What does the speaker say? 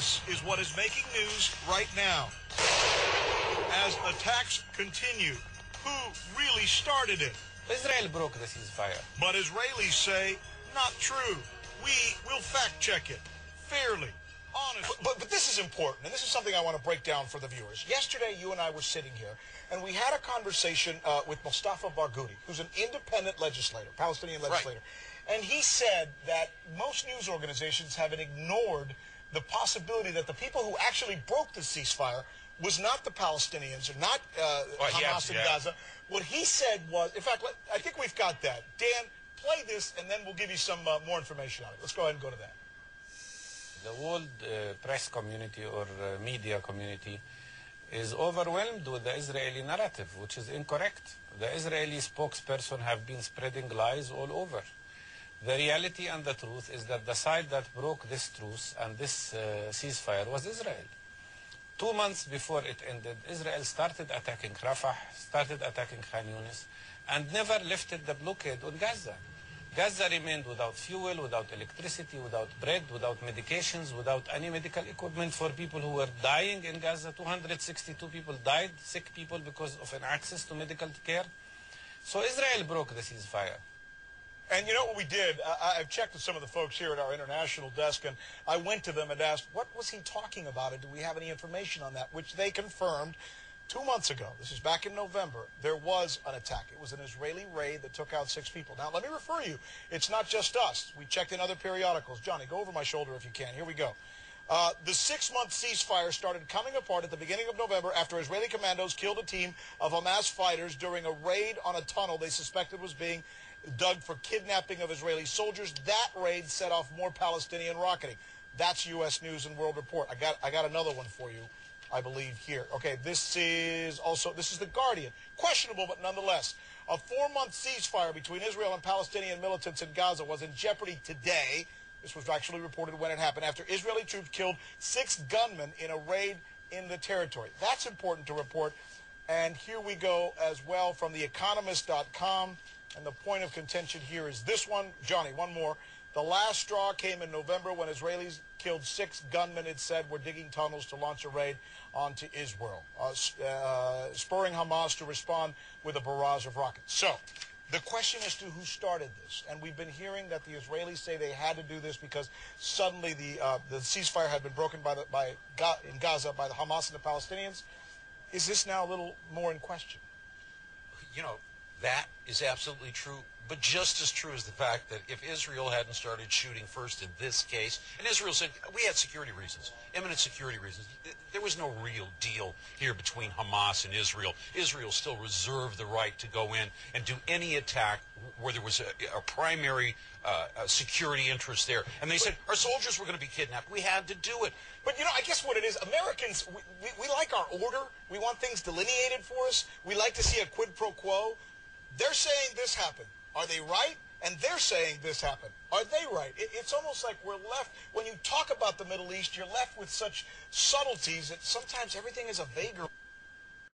This is what is making news right now. As attacks continue, who really started it? Israel broke the ceasefire. But Israelis say, not true. We will fact-check it fairly, honestly. But this is important, and this is something I want to break down for the viewers. Yesterday, you and I were sitting here, and we had a conversation with Mustafa Barghouti, who's an independent legislator, Palestinian legislator. Right. And he said that most news organizations have ignored the possibility that the people who actually broke the ceasefire was not the Palestinians, or not Hamas in Gaza. What he said was, in fact, I think we've got that. Dan, play this, and then we'll give you some more information on it. Let's go ahead and go to that. The world press community or media community is overwhelmed with the Israeli narrative, which is incorrect. The Israeli spokesperson have been spreading lies all over. The reality and the truth is that the side that broke this truce and this ceasefire was Israel. 2 months before it ended, Israel started attacking Rafah, started attacking Khan Yunis, and never lifted the blockade on Gaza. Gaza remained without fuel, without electricity, without bread, without medications, without any medical equipment for people who were dying in Gaza. 262 people died, sick people, because of an access to medical care. So Israel broke the ceasefire. And you know what we did? I've checked with some of the folks here at our international desk, and I went to them and asked, what was he talking about, and do we have any information on that? Which they confirmed 2 months ago. This is back in November. There was an attack. It was an Israeli raid that took out 6 people. Now, let me refer you. It's not just us. We checked in other periodicals. Johnny, go over my shoulder if you can. Here we go. The 6-month ceasefire started coming apart at the beginning of November after Israeli commandos killed a team of Hamas fighters during a raid on a tunnel they suspected was being dug for kidnapping of Israeli soldiers. That raid set off more Palestinian rocketing. That's U.S. News and World Report. I got another one for you, I believe, here. Okay, this is The Guardian. Questionable, but nonetheless. A 4-month ceasefire between Israel and Palestinian militants in Gaza was in jeopardy today. This was actually reported when it happened after Israeli troops killed 6 gunmen in a raid in the territory. That's important to report. And here we go as well from theeconomist.com. And the point of contention here is this one. Johnny, one more. The last straw came in November when Israelis killed 6 gunmen, it said, were digging tunnels to launch a raid onto Israel, spurring Hamas to respond with a barrage of rockets. So the question as to who started this, and we've been hearing that the Israelis say they had to do this because suddenly the ceasefire had been broken in Gaza by the Hamas and the Palestinians. Is this now a little more in question? You know, that is absolutely true, but just as true is the fact that if Israel hadn't started shooting first in this case, and Israel said, we had security reasons, imminent security reasons, there was no real deal here between Hamas and Israel. Israel still reserved the right to go in and do any attack where there was a primary security interest there. And they said, our soldiers were going to be kidnapped. We had to do it. But, you know, I guess what it is, Americans, we like our order. We want things delineated for us. We like to see a quid pro quo. They're saying this happened. Are they right? And they're saying this happened. Are they right? It's almost like we're left, when you talk about the Middle East, you're left with such subtleties that sometimes everything is a vague